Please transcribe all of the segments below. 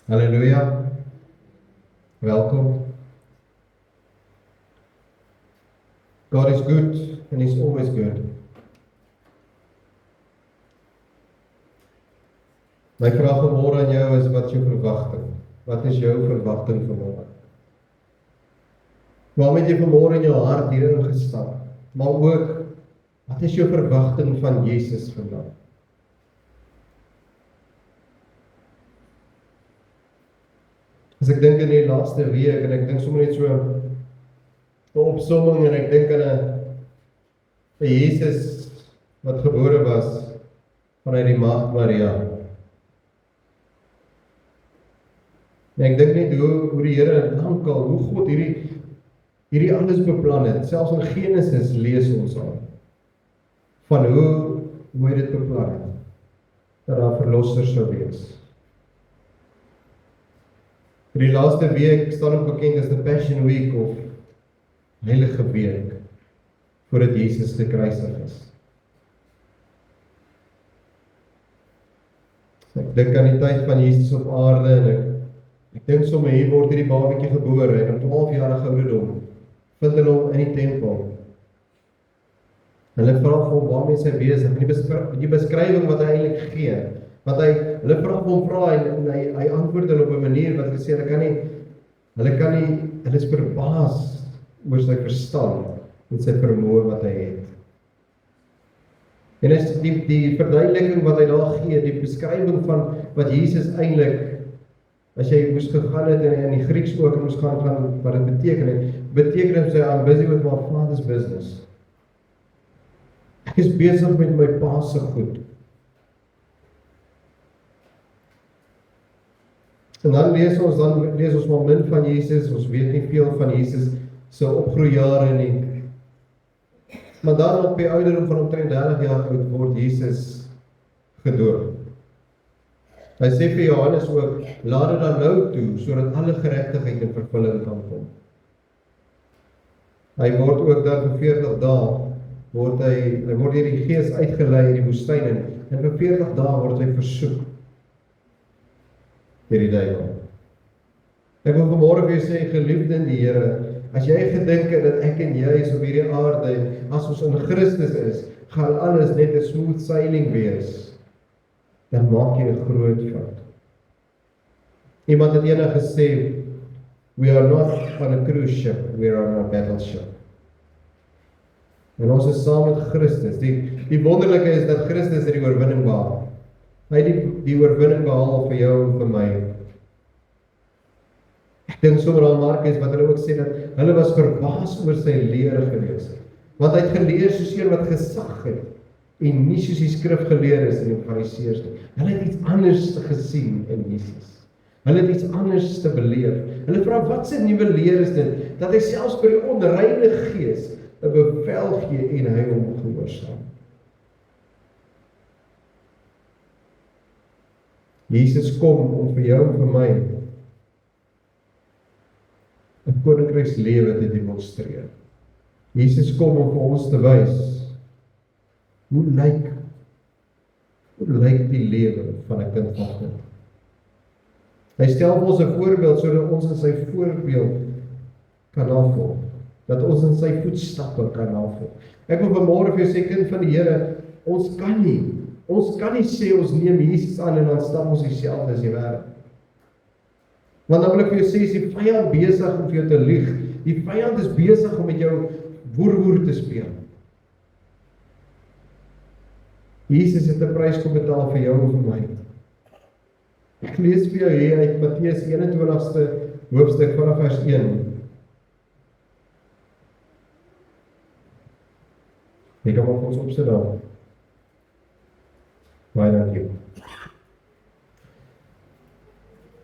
Hallelujah. Welkom. God is good and He's always good. My vraag vanmôre aan jou is, wat is jou verwagting? Wat is jou verwagting vanmôre? Waarom het jy vanmôre in jou hart hier ingestap? Maar ook, wat is jou verwagting van Jesus vandag? As ek dink in die laaste week, en ek dink sommer net so 'n opsomming, en ek dink aan 'n Jesus wat gebore was vanuit die Maagd Maria. En ek dink net hoe die Here lankal, hoe God hierdie alles beplan het. Selfs in Genesis lees ons al van hoe hy dit beplan het, dat daar 'n verlosser sou wees. Die laaste week staan ook bekend as the Passion Week of Heilige Week, voordat Jesus gekruisig is. Ek dink aan die tyd van Jesus op aarde, en ek dink sommer hier word hierdie babatjie gebore, en op 12 jarige ouderdom vind hulle hom in die tempel. Hulle vra vir hom waarmee hy besig, die beskrywing wat hy eintlik gee. Want hulle vra hom en hy antwoord hulle op 'n manier wat gesê, hulle is verbaas oor sy verstand en sy vermoë wat hy het. En is die verduideliking wat hy daar gee, die beskrywing van wat Jesus eintlik, as jy moes gegaan het en in die Grieks ook moes gaan wat dit beteken sy, I'm busy with my father's business. Ek is besig met my pa se goed. En dan lees ons maar min van Jesus, ons weet nie veel van Jesus se opgroeijare nie. Maar dan op die ouderdom van omtrent 30 jaar oud word Jesus gedoop. Hy sê vir Johannes ook, laat dit dan nou toe, sodat alle geregtigheid in vervulling kan kom. Hy word ook dan vir 40 dae, hy word deur die Gees uitgelei in die woestyn, en vir 40 dae word hy versoek deur die duiwel. Ek wil vanmôre vir jou sê, geliefde in die Here, as jy gedink het dat ek en jy is op hierdie aarde, as ons in Christus is, gaan alles net 'n smooth sailing wees, dan maak jy 'n groot fout. Iemand het eendag gesê, we are not on a cruise ship, we are on a battleship. En ons is saam met Christus. Die wonderlike is dat Christus die oorwinning behaal. Hy het die oorwinning behaal vir jou en vir my. Ek dink sommer aan Markus wat hulle ook sê dat hulle was verbaas oor sy leer gewees. Want hy het geleer soos een wat gesag het en nie soos die skrifgeleerdes en die fariseërs nie. Hulle het iets anders gesien in Jesus. Hulle het iets anders te beleef. Hulle vra, wat se nuwe leer is dit? Dat hy selfs vir die onreine gees 'n bevel gee en hy hom gehoorsaam. Jesus kom om vir jou en vir my 'n koninkrykslewe te demonstreer. Jesus kom om vir ons te wys hoe lyk die lewe van 'n kind van God. Hy stel vir ons 'n voorbeeld sodat ons in sy voorbeeld kan navolg, dat ons in sy voetstappe kan navolg. Ek wil vanmôre vir jou sê, kind van die Here, ons kan nie sê ons neem Jesus aan en dan stap ons dieselfde as die wêreld. Want dan wil ek vir jou sê, is die vyand besig om vir jou te lieg. Die vyand is besig om met jou woer te speel. Jesus het 'n prys kom betaal vir jou en vir my. Ek lees vir jou hier uit Matteus 21ste hoofstuk vanaf vers 1. Ek kan maar ons opsit daar. Baie dankie.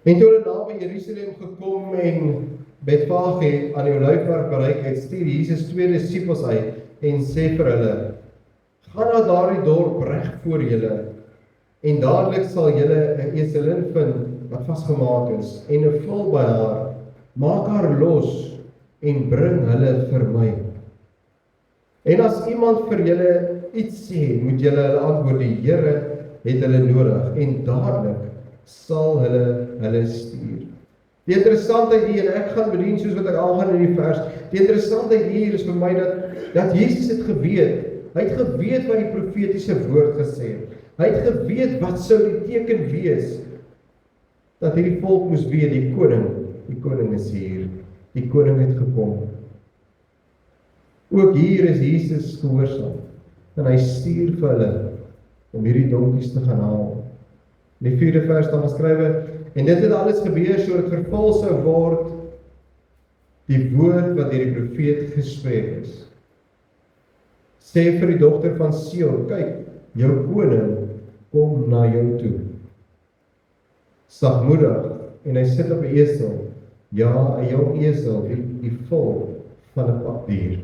En toe hulle naby Jerusalem gekom en Betfage aan die Olyfberg bereik het, stuur Jesus 2 disippels uit en sê vir hulle, gaan na daardie dorp reg voor julle, en dadelik sal julle 'n eselin vind wat vasgemaak is, en 'n val by haar, maak haar los en bring hulle vir my. En as iemand vir julle iets sê, moet julle hulle antwoord, die Here het hulle nodig, en dadelik sal hulle stuur. Die interessantheid hier, en ek gaan bedien soos wat ek aangaan in die vers, die interessantheid hier is vir my dat Jesus het geweet, hy het geweet wat die profetiese woord gesê het, hy het geweet wat sou die teken wees, dat hierdie volk moes weet, die koning is hier, die koning het gekom. Ook hier is Jesus gehoorsaam, en hy stuur vir hulle, om hierdie donkies te gaan haal. In die 4de vers dan skrywe, en dit het alles gebeur, so het vervul sou word, die woord wat deur die profeet gespreek is. Sê vir die dogter van Sion, kyk, jou koning kom na jou toe. Sagmoedig, en hy sit op 'n esel, ja, 'n jong esel, die vol van 'n pakdier.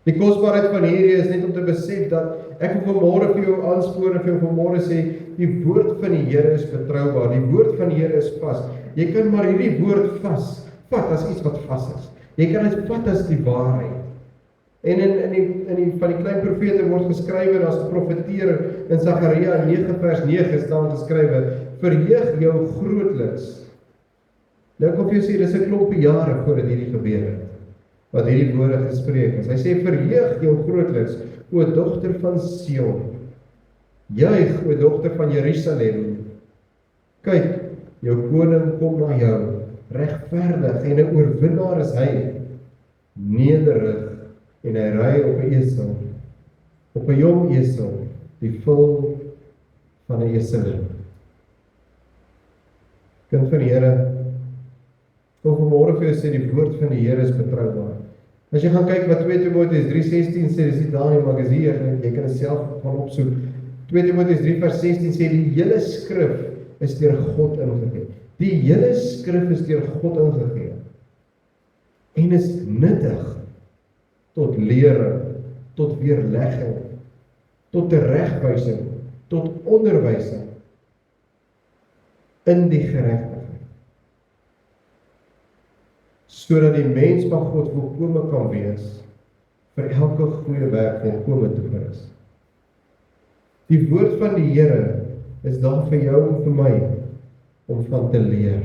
Die kosbaarheid van hierdie is net om te besef dat ek wil vanmôre vir jou aanspoor en vir jou vanmôre sê, die woord van die Here is betroubaar, die woord van die Here is vas. Jy kan maar hierdie woord vat as iets wat vas is. Jy kan dit vat as die waarheid. En in die van die klein profete word geskrywe, as profeteer in Sagaria 9 vers 9 staan geskrywe, verheug jou grootliks. Nou kom jy sê, dis 'n klompie jare voordat hierdie gebeur het, wat hierdie woorde gespreek is. Hy sê, verheug jou grootliks, o dogter van Sion. Juig, o dogter van Jerusalem. Kyk, jou koning kom na jou, regverdig en 'n oorwinnaar is hy, nederig en hy ry op 'n esel, op 'n jong esel, die vul van 'n eselin. Kind van die Here, kom vanmôre vir jou sê, die woord van die Here is betroubaar. As jy gaan kyk wat 2 Timoteus 3:16 sê, dis nie daar in die magasin, jy kan dit self gaan opsoek. 2 Timoteus 3 vers 16 sê, die hele skrif is deur God ingegee. Die hele skrif is deur God ingegee. En is nuttig tot lering, tot weerlegging, tot teregwysing, tot onderwysing in die geregtigheid. Sodat die mens van God volkome kan wees, vir elke goeie werk volkome toegerus. Die woord van die Here is daar vir jou en vir my, om van te leer.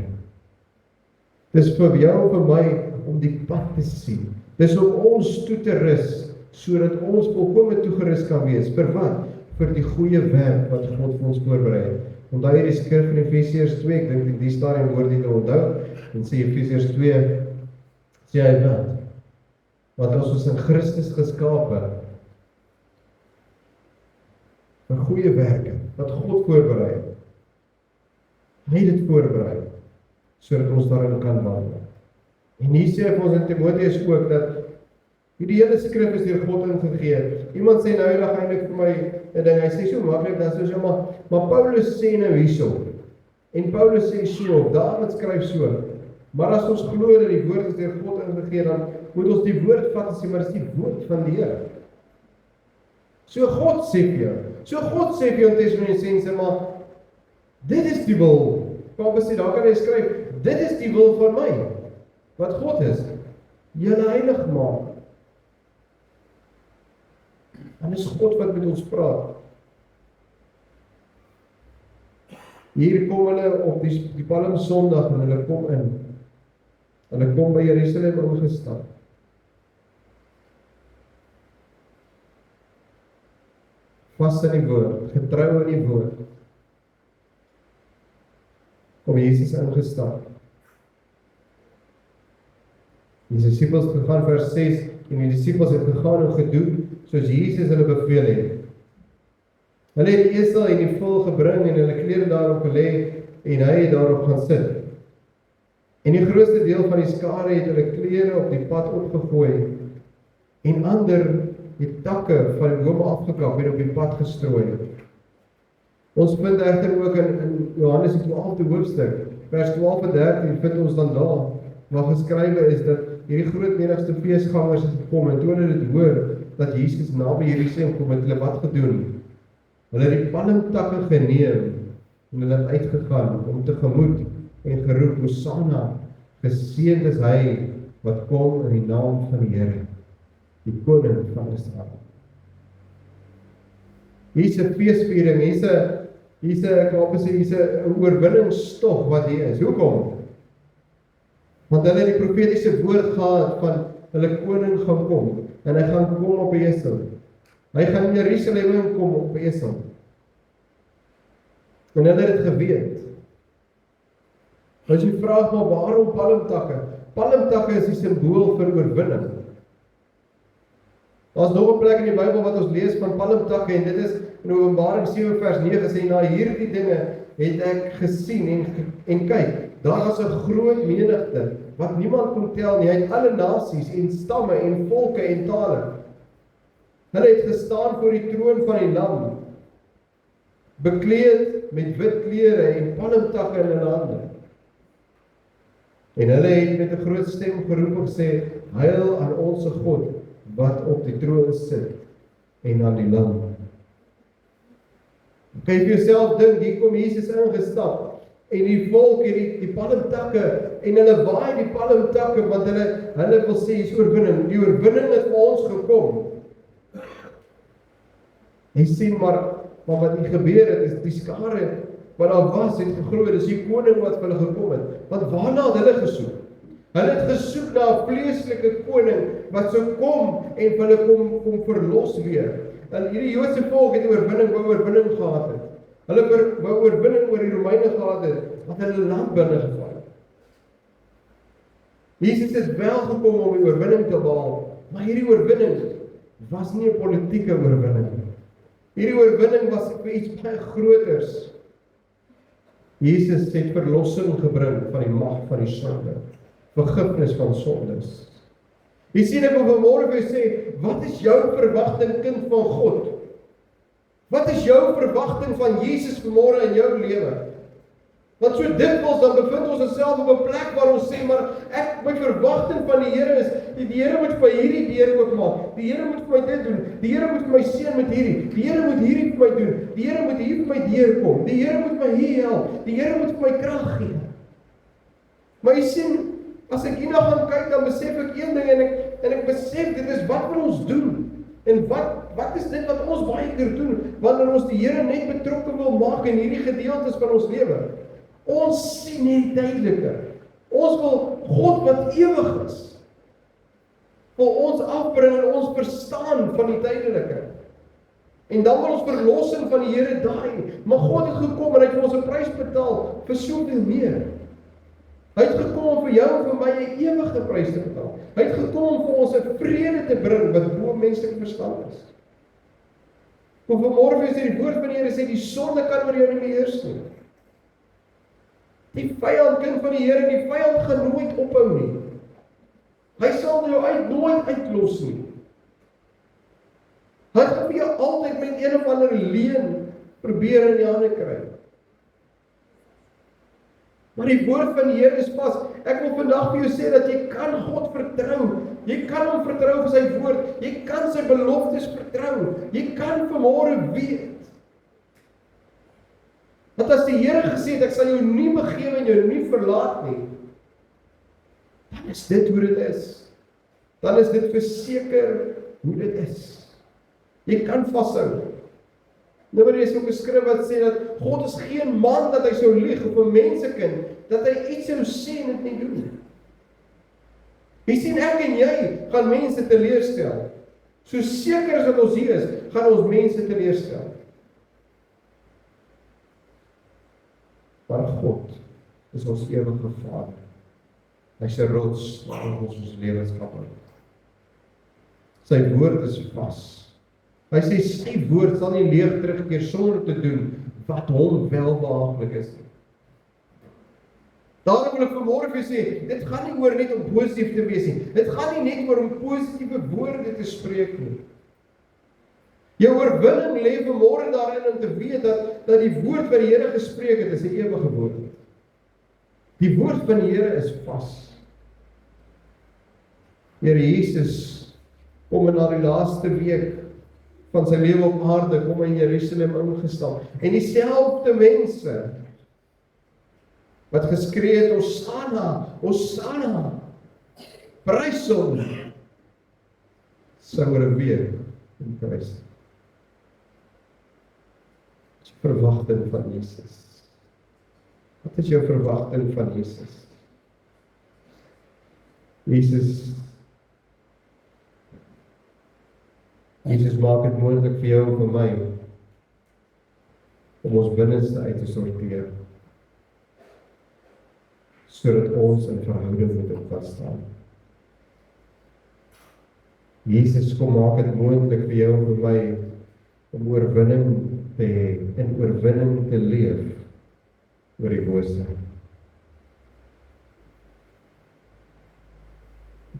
Dis vir jou en vir my, om die pad te sien. Dis om ons toe te rus, sodat ons volkome toegerus kan wees. Vir wat? Vir die goeie werk wat God vir ons voorberei het. Onthou hierdie skrif in Efesiërs 2, ek dink die stadium hoort jy te onthou, en sê Efesiërs 2, sê hy wat? Want ons is in Christus geskape, vir goeie werke, wat God voorberei het. Hy het dit voorberei, sodat ons daarin kan wandel. En hier sê vir ons in Timoteus ook, dat hierdie hele skrif is deur God ingegee. Iemand sê nou eendag eintlik vir my 'n ding, hy sê so maklik, dan sê maar Paulus sê nou hierso, en Paulus sê so, of Dawid skryf so, maar as ons glo dat die woord is deur God ingegee, dan moet ons die woord vat en sê, maar dis die woord van die Here. So God sê vir jou, in Tessalonisense, maar dit is die wil. Paulus sê, daar kan hy skryf, dit is die wil van my, wat God is, julle heilig maak. En dis God wat met ons praat. Hier kom hulle op die Palm Sondag, en hulle kom in. Hulle kom by Jerusalem ingestap. Vas in die woord, getrou in die woord. Kom Jesus ingestap. Die disippels het gegaan, vers 6, en die disippels het gegaan en gedoen, soos Jesus hulle beveel het. Hulle het die esel en die vul gebring, en hulle klere daarop gelê, en hy het daarop gaan sit. En die grootste deel van die skare het hulle klere op die pad opgegooi, en ander het takke van die bome afgekap en op die pad gestrooi. Ons vind egter ook in Johannes die 12de hoofstuk, vers 12 en 13, vind ons dan daar, waar geskrywe is dat hierdie groot menigte feesgangers het gekom, en toe hulle dit hoor, dat Jesus naby Jerusalem kom, het hulle wat gedoen? Hulle het die palmtakke geneem, en hulle het uitgegaan, om tegemoet, en geroep, Hosanna, geseënd is hy, wat kom in die naam van die Here, die koning van Israel. Hier's 'n feesviering, hier's hier's 'n oorwinningstog wat hier is. Hoekom? Want hulle het die profetiese woord gehad van hulle koning gaan kom, en hy gaan kom op 'n esel. Hy gaan in Jerusalem inkom op 'n esel. En hulle het dit geweet. As jy vraag maar waarom palmtakke? Palmtakke is die simbool vir oorwinning. Daar's nog 'n plek in die Bybel wat ons lees van palmtakke, en dit is in Openbaring 7 vers 9 sê, na hierdie dinge het ek gesien en kyk, daar was 'n groot menigte wat niemand kon tel nie, uit alle nasies en stamme en volke en tale. Hulle het gestaan voor die troon van die Lam, bekleed met wit klere en palmtakke in hulle hande. En hulle het met 'n groot stem geroep en gesê, heil aan ons God wat op die troon sit en aan die Lam. Kan jy vir jouself dink, hier kom Jesus ingestap en die volk het die palmtakke en hulle waai die palmtakke want hulle wil sê hier's oorwinning. Die oorwinning het vir ons gekom. Jy sien maar wat hier gebeur het, is die skare wat daar was, het gegroei, dis die koning wat vir hulle gekom het. Want waarna het hulle gesoek? Hulle het gesoek na 'n vleeslike koning, wat sou kom en vir hulle kom verlos weer. En hierdie Joodse volk het oorwinning gehad het. Hulle wou oorwinning oor die Romeine gehad het, wat hulle land binne geval het. Jesus het wel gekom om die oorwinning te behaal, maar hierdie oorwinning was nie 'n politieke oorwinning. Hierdie oorwinning was vir iets baie groters. Jesus het verlossing gebring van die mag van die sonde, vergifnis van sondes. Jy sien, ek wil vanmôre vir jou sê, wat is jou verwagting, kind van God? Wat is jou verwagting van Jesus vanmôre in jou lewe? Want so dikwels dan bevind ons onsself op 'n plek waar ons sê, maar my verwagting van die Here is, die Here moet vir hierdie deur oopmaak. Die Here moet vir my dit doen. Die Here moet vir my seën met hierdie. Die Here moet hierdie vir my doen. Die Here moet hier vir my deurkom. Die Here moet my hier help. Die Here moet vir my krag gee. Maar jy sien, as ek hierna gaan kyk, dan besef ek een ding en ek besef dit is wat wil ons doen? En wat is dit wat ons baie keer doen wanneer ons die Here net betrokke wil maak in hierdie gedeeltes van ons lewe? Ons sien net tydelike. Ons wil God wat ewig is, wil ons afbring en ons verstaan van die tydelike. En dan wil ons verlossing van die Here daai. Maar God het gekom en hy het vir ons 'n prys betaal vir soveel meer. Hy het gekom om vir jou en vir my 'n ewige prys te betaal. Hy het gekom om vir ons 'n vrede te bring wat bo menslike verstand is. Want vanmôre is die woord van die Here sê die sonde kan oor jou nie heers nie. Die vyand, kind van die Here, die vyand gaan nooit ophou nie. Hy sal jou nooit uitlos nie. Hy gaan vir jou altyd met een of ander leuen probeer in die hande kry. Maar die woord van die Here is vas. Ek wil vandag vir jou sê dat jy kan God vertrou. Jy kan hom vertrou vir sy woord. Jy kan sy beloftes vertrou. Jy kan vanmôre weet. Want as die Here gesê het, ek sal jou nie begewe en jou nie verlaat nie, dan is dit hoe dit is. Dan is dit verseker hoe dit is. Jy kan vashou. Nou maar is ook 'n skrif wat sê dat God is geen man dat hy sou lieg, of 'n mensekind dat hy iets sou sê en dit nie doen nie. Jy sien, ek en jy gaan mense teleurstel. So seker as wat ons hier is, gaan ons mense teleurstel. Maar God is ons ewige Vader. Hy's 'n rots waarin ons lewensskap hou. Sy woord is vas. Hy sê sy woord sal nie leeg terugkeer sonder te doen wat hom welbehaaglik is nie. Daarom wil ek vanmôre vir sê, dit gaan nie oor net om positief te wees nie. Dit gaan nie net oor om positiewe woorde te spreek nie. Jou oorwinning lê vanmôre daarin om te weet dat die woord wat die Here gespreek het, is 'n ewige woord. Die woord van die Here is vas. Here Jesus kom in na die laaste week van sy lewe op aarde, kom in Jerusalem ingestap. En dieselfde mense wat geskree het, Hosanna, Hosanna, prys hom, sou weer in prys. verwagting van Jesus? Wat is jou verwagting van Jesus? Jesus maak dit moontlik vir jou en vir my om ons binneste uit te sorteer, sodat ons in verhouding met hom kan staan. Jesus kom maak dit moontlik vir jou en vir my om oorwinning te hê en oorwinning te leef oor die bose.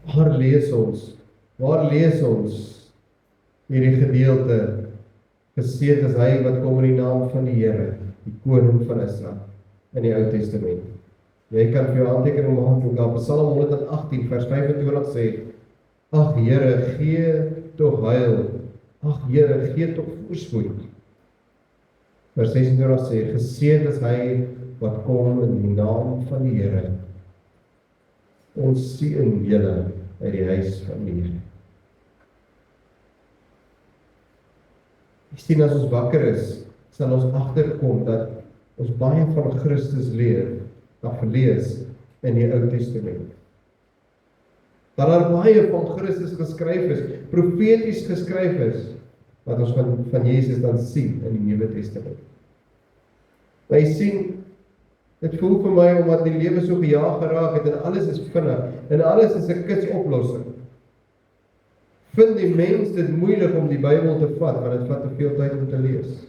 Waar lees ons hierdie gedeelte? Geseënd is hy wat kom in die naam van die Here, die koning van Israel, in die Ou Testament. Jy kan vir jou aantekening maak, ook daar Psalm 118 vers 25 sê, ag Here, gee tog heil, ag Here, gee tog voorspoed. Vers 26 sê, geseënd is hy wat kom in die naam van die Here. Ons seën julle uit die huis van die Here. Jy sien, as ons wakker is, sal ons agterkom dat ons baie van Christus leer, lees in die Ou Testament. Dat daar baie van Christus geskryf is, profeties geskryf is, wat ons van Jesus dan sien in die Nuwe Testament. Maar jy sien, dit voel vir my, omdat die lewe so gejaag geraak het, en alles is vinnig, en alles is 'n kitsoplossing, vind die mens dit moeilik om die Bybel te vat, want dit vat te veel tyd om te lees.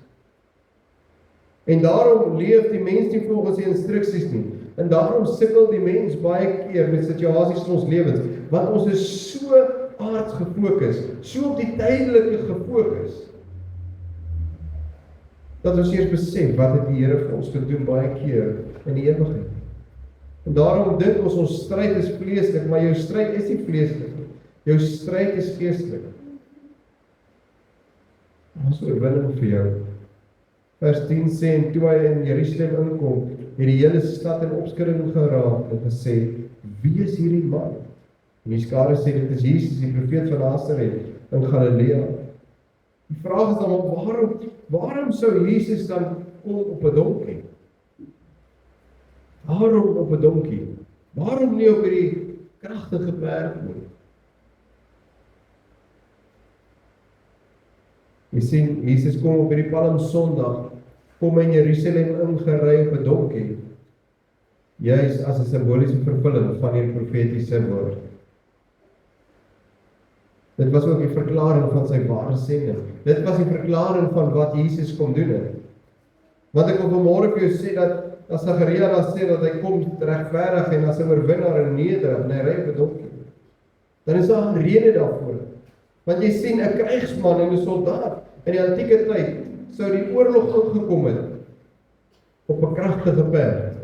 En daarom leef die mens nie volgens die instruksies nie, en daarom sukkel die mens baie keer met situasies in ons lewens, want ons is so aards gefokus, so op die tydelike gefokus, dat ons eers besef wat het die Here vir ons gedoen baie keer in die ewigheid. En daarom dink ons stryd is vleeslik, maar jou stryd is nie vleeslik. Jou stryd is geestelik. Ons oorwinning vir jou. Vers 10 sê, en toe hy in Jerusalem inkom, het die hele stad in opskudding geraak en gesê, wie is hierdie man? En die skare sê, dit is Jesus, die profeet van Nasaret in Galilea. Die vraag is dan, waarom sou Jesus dan kom op 'n donkie? Waarom op 'n donkie? Waarom nie op hierdie kragtige perd nie? Jy sien, Jesus kom op hierdie Palm Sondag, kom in Jerusalem ingery op 'n donkie, juis as 'n simboliese vervulling van hierdie profetiese woord. Dit was ook die verklaring van sy ware sending. Dit was die verklaring van wat Jesus kom doen het. Want ek wil vanmôre vir jou sê dat as Sagaria dan sê dat hy kom regverdig en as 'n oorwinnaar en nederig en hy ry op 'n donkie, dan is daar 'n rede daarvoor. Want jy sien, 'n krygsman en 'n soldaat in die antieke tyd sou die oorlog ingekom het op 'n kragtige perd.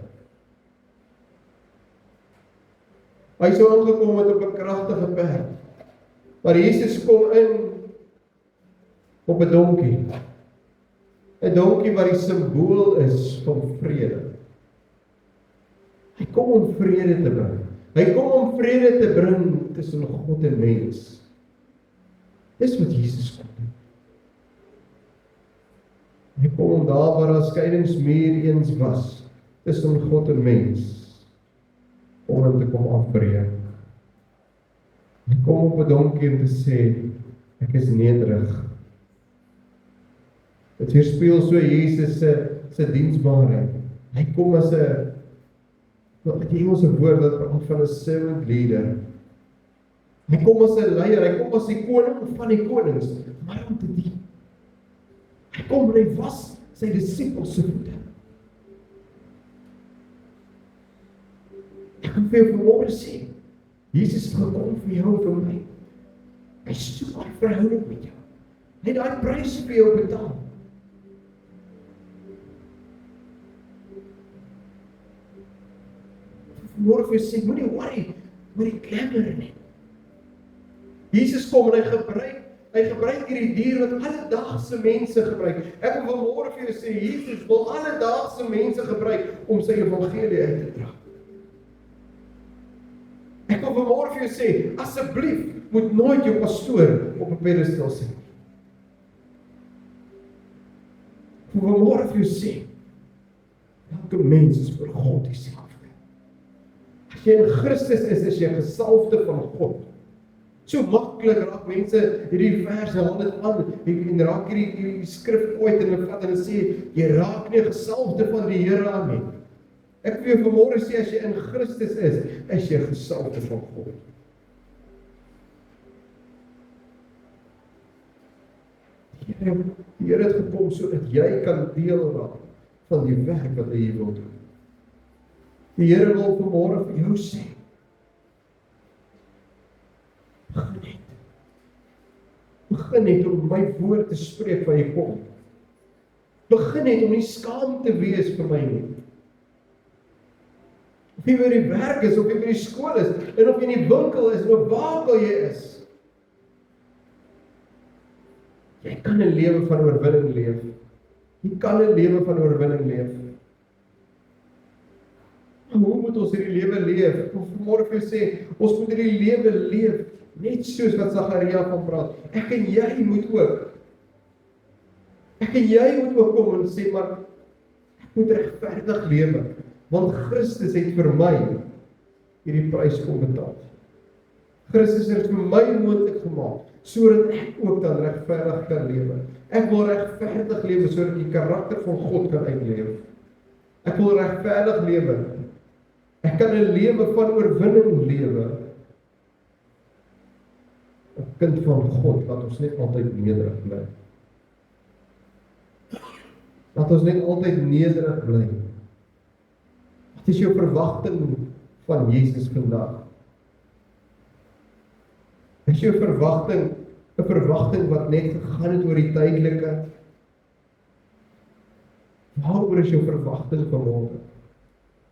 Hy sou ingekom het op 'n kragtige perd. Maar Jesus kom in op 'n donkie. 'n Donkie wat die simbool is van vrede. Hy kom om vrede te bring. Hy kom om vrede te bring tussen God en mens. Dis wat Jesus kom doen. Hy kom om daar waar daar skeidingsmuur eens was tussen God en mens, om hom te kom afbreek. Hy kom op 'n donkie om te sê, ek is nederig. Dit weerspieël so Jesus se diensbaarheid. Hy kom as 'n, die Engelse woord wat praat van 'n servant leader. Hy kom as 'n leier, hy kom as die koning van die konings, maar om te dien. Hy kom en hy was sy disippels se voete. Ek kan vir jou vanmôre sê, Jesus het gekom vir jou en vir my. Hy soek 'n verhouding met jou. Hy het daai prys vir jou betaal. Vanmôre vir jou sê, moenie worry oor die klemmer nie. Jesus kom en hy gebruik hierdie dier wat alledaagse mense gebruik. Ek wil vanmôre vir jou sê, Jesus wil alledaagse mense gebruik om sy evangelie uit te dra. Ek wil vanmôre vir jou sê, asseblief moet nooit jou pastoor op 'n pedestal sit. Ek wil vanmôre vir jou sê, elke mens is vir God dieselfde. As jy in Christus is jy gesalfde van God. So maklik raak mense hierdie vers, haal dit aan, en raak hierdie skrif ooit en hulle vat en hulle sê, jy raak nie gesalfde van die Here aan nie. Ek wil jou vanmôre sê, as jy in Christus is jy gesalfde van God. Die Here het gekom sodat jy kan deel raak van die werk wat hy hier wil doen. Die Here wil vanmôre vir jou sê, begin net om my woord te spreek waar jy kom. Begin net om nie skaam te wees vir my nie. Of jy by die werk is, of jy by die skool is, en of jy in die winkel is, of waar ook al jy is. Jy kan 'n lewe van oorwinning leef. Jy kan 'n lewe van oorwinning leef. Maar hoe moet ons hierdie lewe leef? Ek wil vanmôre vir jou sê, ons moet hierdie lewe leef, net soos wat Sagaria van praat. Ek en jy moet ook. Ek en jy moet ook kom en sê, maar ek moet regverdig lewe, want Christus het vir my hierdie prys kom betaal. Christus het vir my moontlik gemaak, sodat ek ook dan regverdig kan lewe. Ek wil regverdig lewe, sodat ek die karakter van God kan uitleef. Ek wil regverdig lewe. Ek kan 'n lewe van oorwinning lewe. 'n Kind van God, laat ons net altyd nederig bly. Laat ons net altyd nederig bly. Wat is jou verwagting van Jesus vandag? Is jou verwagting 'n verwagting wat net gegaan het oor die tydelike? Waaroor is jou verwagting vanmôre?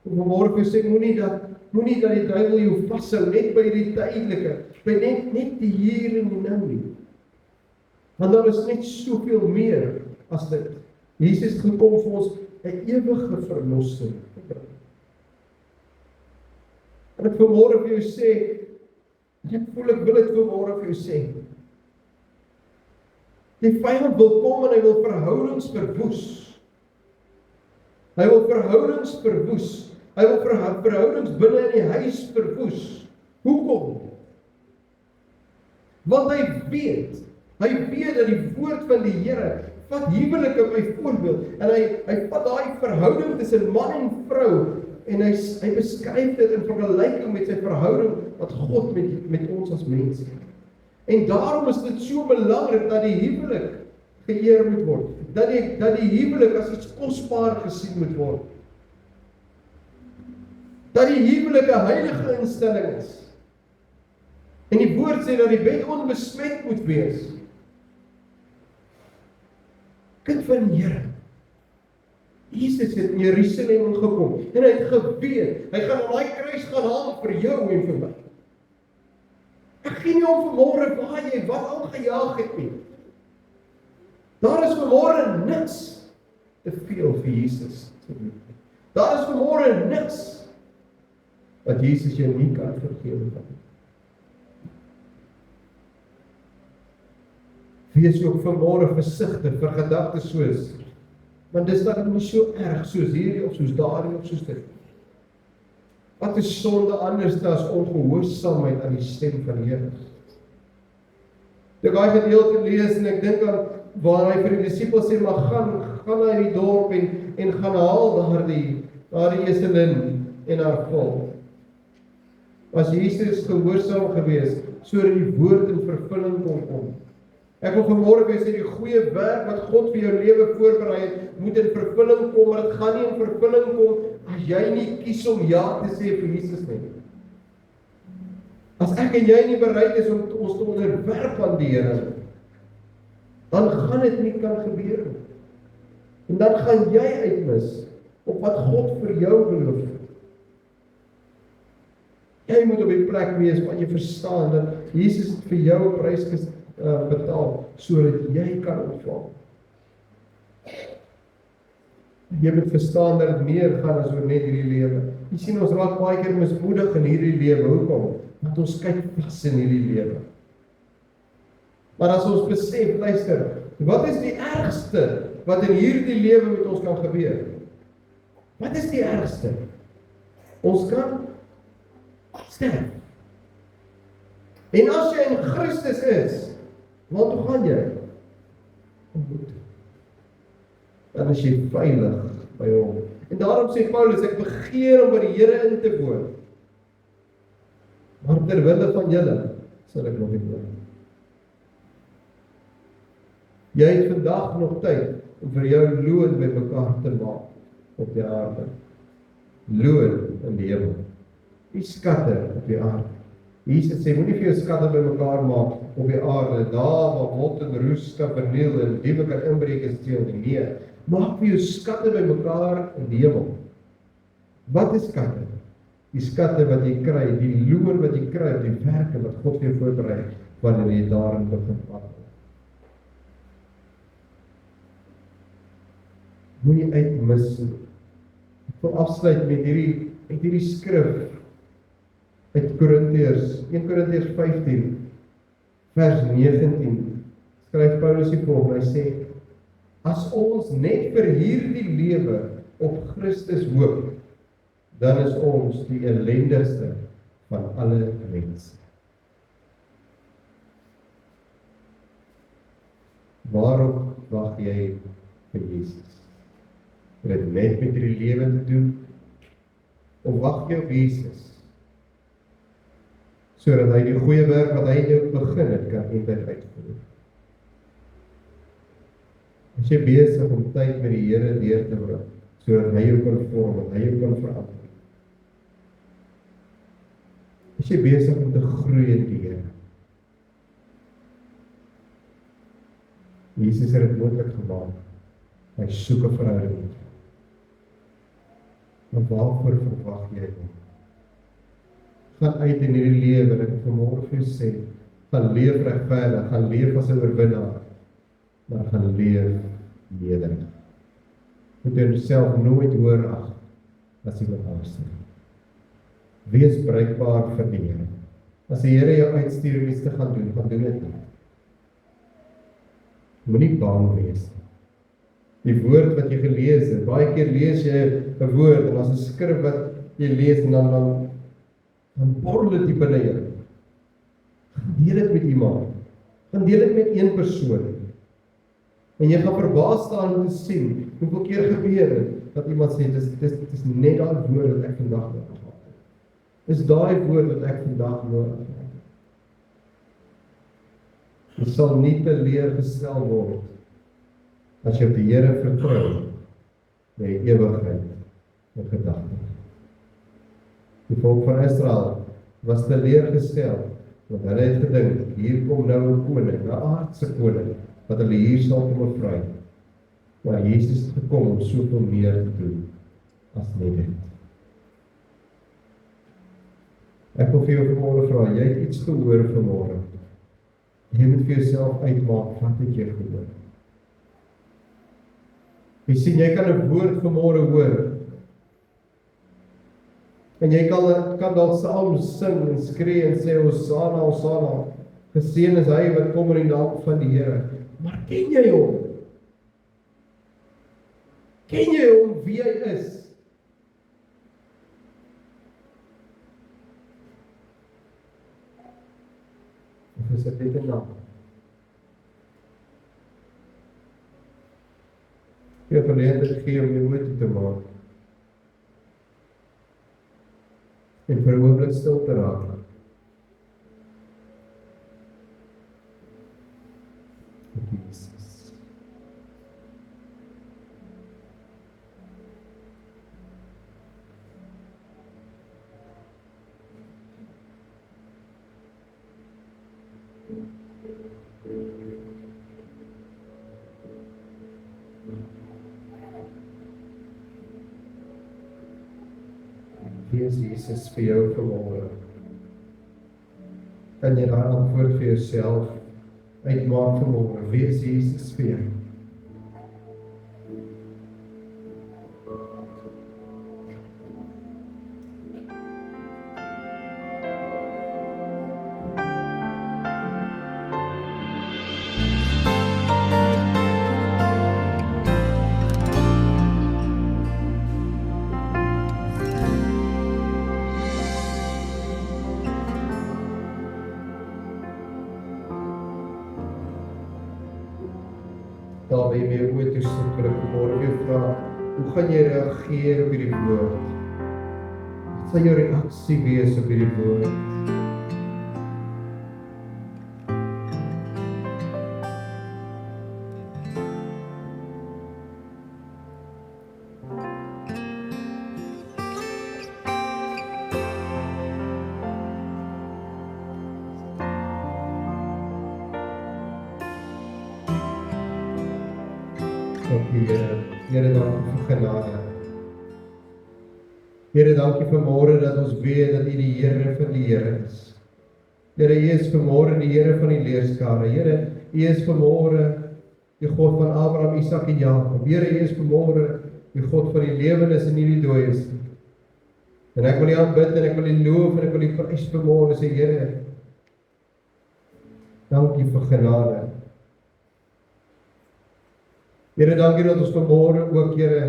Vanmôre vir sê, moenie dat die duiwel jou vashou net by die tydelike, by net die hier en die nou nie. Want daar is net soveel meer as dit. Jesus gekom vir ons 'n ewige verlossing te bring. En ek vanmôre vir jou sê, ek wil dit vanmôre vir jou sê. Die vyand wil kom en hy wil verhoudings verwoes. Hy wil verhoudings verwoes. Hy wil verhoudings binne in die huis verwoes. Hoekom? Want hy weet dat die woord van die Here vat huwelike byvoorbeeld, en hy vat daai verhouding tussen man en vrou, en hy beskryf dit in vergelyking met sy verhouding wat God met ons as mense het. En daarom is dit so belangrik dat die huwelik geëer moet word, dat die huwelik as iets kosbaar gesien moet word, dat die huwelik 'n heilige instelling is. En die woord sê dat die bed onbesmet moet wees. Kind van die Here, Jesus het in Jerusalem gekom, en hy het geweet, hy gaan aan daai kruis gaan hang vir jou en vir my. Ek gee nie om vanmôre waar jy wat aangejaag het nie. Daar is vanmôre niks te veel vir Jesus te doen. Daar is vanmôre niks wat Jesus jou nie kan vergewe nie. Wees ook vanmôre versigtig vir gedagtes soos, want dis dan nie so erg soos hierdie of soos daardie of soos dit. Wat is sonde anders as ongehoorsaamheid aan die stem van die Here? Ek het daai gedeelte lees en ek dink aan waar hy vir die disippels sê, maar gaan na die dorp en gaan haal daardie eselin en haar vol. Was Jesus gehoorsaam gewees sodat die woord in vervulling kon kom? Ek wil vanmôre vir julle sê, die goeie werk wat God vir jou lewe voorberei het, moet in vervulling kom, maar dit gaan nie in vervulling kom as jy nie kies om ja te sê vir Jesus nie. As ek en jy nie bereid is om ons te onderwerp aan die Here, dan gaan dit nie kan gebeur nie. En dan gaan jy uitmis op wat God vir jou beloof het. Jy moet op die plek wees waar jy verstaan dat Jesus het vir jou 'n prys betaal, sodat jy kan ontvang. Jy moet verstaan dat dit meer gaan as oor net hierdie lewe. Jy sien, ons raak baie keer mismoedig in hierdie lewe. Hoekom? Want ons kyk vas in hierdie lewe. Maar as ons besef, luister, wat is die ergste wat in hierdie lewe met ons kan gebeur. Wat is die ergste? Ons kan sterf. En as jy in Christus is, waartoe gaan jy? Ontmoet. Dan is jy veilig by hom. En daarom sê Paulus, ek begeer om by die Here in te woon. Maar terwille van julle sal ek nog nie woon. Jy het vandag nog tyd om vir jou loon bymekaar te maak op die aarde. Loon in die hemel. Die skatte op die aarde. Jesus sê, moenie vir jou skatte bymekaar maak op die aarde, daar waar mot en roes kan verniel en diewe kan inbreek en steel nie. Nee, maak vir jou skatte bymekaar in die hemel. Wat is skatte? Die skatte wat jy kry, die loon wat jy kry, die werke wat God vir jou voorberei, wanneer jy daarin begin wandel. Moenie uitmis. Ek wil afsluit met hierdie skrif uit Korintiërs, 1 Korintiërs 15, vers 19, skryf Paulus die volgende, hy sê, as ons net vir hierdie lewe op Christus hoop, dan is ons die ellendigste van alle mense. Waarop wag jy vir Jesus? Het dit net met hierdie lewe te doen? Of wag jy op Jesus? Sodat hy die goeie werk wat hy in jou begin het, kan eintlik uitvoer. As jy besig om tyd met die Here deur te bring, sodat hy jou kan vorm, dat hy jou kan verander. As jy besig om te groei in die Here. Jesus het dit moontlik gemaak. Hy soek 'n verhouding met jou. Maar waarvoor verwag jy hom? Gaan uit in hierdie lewe, en ek wil vanmôre vir jou sê, gaan leef regverdig, gaan leef as 'n oorwinnaar, maar gaan leef nederig. Moet jy jouself nooit hoër ag as iemand anders nie. Wees bruikbaar vir die Here. As die Here jou uitstuur om iets te gaan doen dit nie. Moenie bang wees. Die woord wat jy gelees het, baie keer lees jy 'n woord, en as 'n skrif wat jy lees, en dan borrel dit die binne jou. Gaan deel dit met iemand. Gaan deel dit met een persoon. En jy gaan verbaas staan om te sien, hoeveel keer gebeur het, dat iemand sê, dit is net daai woord wat ek vandag nodig het. Dis daai woord wat ek vandag nodig het. Jy sal nie teleurgestel word, as jy op die Here vertrou, met die ewigheid in gedagte. Die volk van Israel was teleurgestel, want hulle het gedink, hier kom nou 'n koning, 'n aardse koning, wat hulle hier sal kom bevry. Maar Jesus het gekom om soveel meer te doen, as net dit. Ek wil vir jou vanmôre vra, jy het iets gehoor vanmôre. Jy moet vir jouself uitmaak, wat het jy gehoor? Jy sien, jy kan 'n woord vanmôre hoor, en jy kan dalk saam sing en skree en sê, Hosanna, Hosanna, geseën is hy wat kom in die naam van die Here. Maar ken jy hom? Ken jy hom wie hy is? Of is dit net 'n naam? Jy geleentheid gee om jou oë te maak. En vir 'n oomblik stil te raak. Jesus. Wie is Jesus vir jou vanmôre? Kan jy daai antwoord vir jouself uitmaak vanmôre? Wie is Jesus vir jou? daar by my oë toe sit, wil ek vanmôre weer vra, hoe gaan jy reageer op hierdie woord? Wat sal jou reaksie wees op hierdie woord? Dankie Here, Here dankie vir genade. Here dankie vanmôre dat ons weet dat U die Here van die Here is. Here, U is vanmôre die Here van die leerskare. Here, U is vanmôre die God van Abraham, Isak en Jakob. Here, U is vanmôre die God van die lewendes en nie die dooies nie. En ek wil U aanbid en ek wil U loof en ek wil U prys vanmôre, sê Here, dankie vir genade. Here, dankie dat ons vanmôre ook, Here,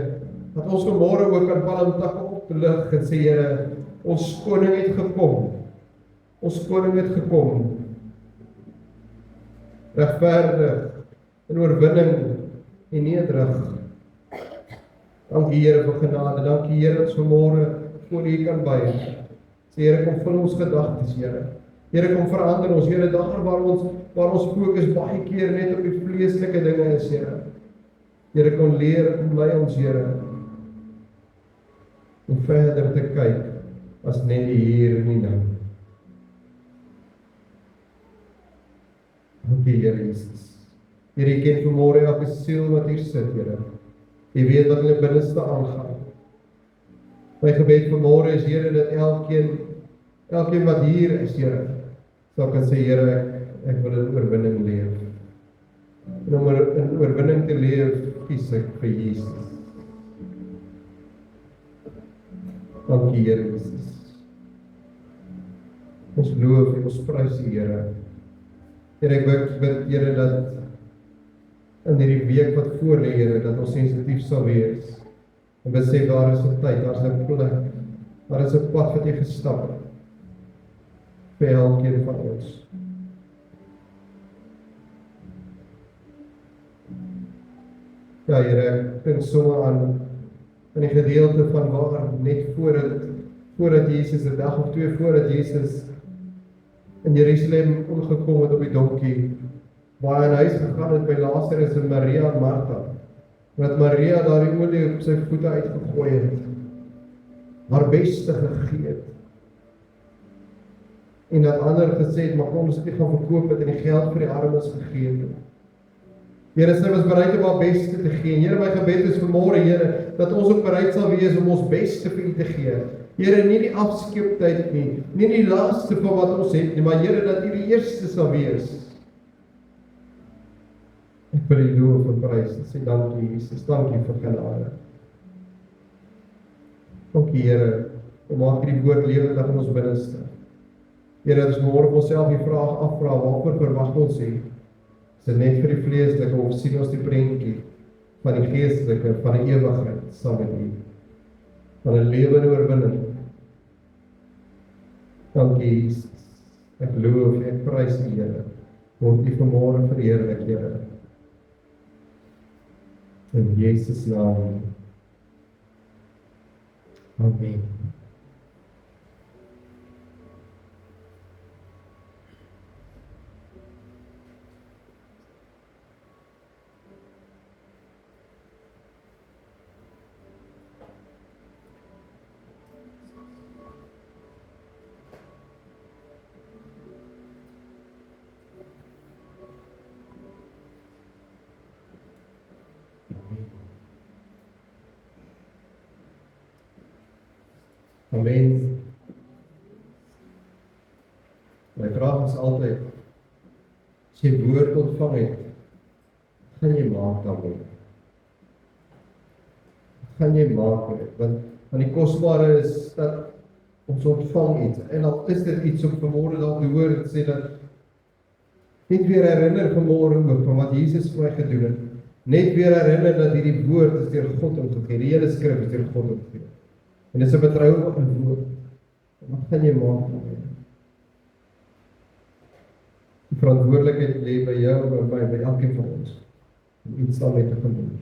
dat ons vanmôre ook kan palmtakke oplig en sê, Here, ons koning het gekom. Ons koning het gekom. Regverdig, in oorwinning en nederig. Dankie Here vir genade. Dankie Here dat ons vanmôre voor U kan buig. Sê Here, kom vul ons gedagtes, Here. Here, kom verander ons, Here, daar waar ons fokus baie keer net op die vleeslike dinge is, Here. Here, kon leer, kom lei ons, Here, om verder te kyk as net die hier en die nou. Dankie, Here Jesus. Here, U ken vanmôre elke siel wat hier sit, Here. U weet wat hulle binneste aangaan. My gebed vanmôre is, Here, dat elkeen wat hier is, Here, sal kan sê, Here, ek wil in oorwinning leef. En om in oorwinning te leef, kies ek vir Jesus. Dankie, Here Jesus. Ons loof en ons prys U, Here. Here, ek bid, Here, dat in hierdie week wat voor lê, Here, dat ons sensitief sal wees en besef daar is 'n tyd, daar is 'n plek, daar is 'n pad wat jy gestap het vir elkeen van ons. Ja, Here, ek dink sommer aan die gedeelte van waar net voordat Jesus, 'n dag of 2 voordat Jesus in Jerusalem omgekom het op die donkie, waar hy in huis gegaan het by Lazarus en Maria en Martha, dat Maria daar die olie op sy voete uitgegooi het, haar beste gegee het, en dat ander gesê het, maar kom ons dit gaan verkoop het en die geld vir die armes gegee het. Here, sy was bereid om haar beste te gee. Here, my gebed is vanmôre, Here, dat ons ook bereid sal wees om ons beste vir U te gee. Here, nie die afskeeptyd nie die laaste van wat ons het nie, maar Here, dat U die eerste sal wees. Ek wil U loof en prys en sê dankie Jesus, dankie vir genade. Dankie Here, om maak hierdie woord lewendig in ons binneste. Here, ons môre onsself die vraag afvra, waarvoor verwag ons U? Is dit net vir die vleeslike of sien ons die prentjie van die geestelike, van die ewigheid saam met U, van 'n lewe in oorwinning? Dankie Jesus. Ek loof, ek prys U, Here. Word U vanmôre verheerlik, Here. In Jesus naam. Amen. Amen. My vraag is altyd, as jy woord ontvang het, wat gaan jy maak daarmee? Wat gaan jy maak met dit? Want die kosbare is dat ons ontvang iets, en al is dit iets om vanmôre dalk te hoor en sê dat, net weer herinner vanmôre ook van wat Jesus vir my gedoen het. Net weer herinner dat hierdie woord is deur God omgegee, die hele skrif is deur God omgegee. En dit is 'n betroubare woord. Wat gaan jy maak daarmee? Die verantwoordelikheid lê by jou en by elkeen van ons. om iets daarmee te gaan doen.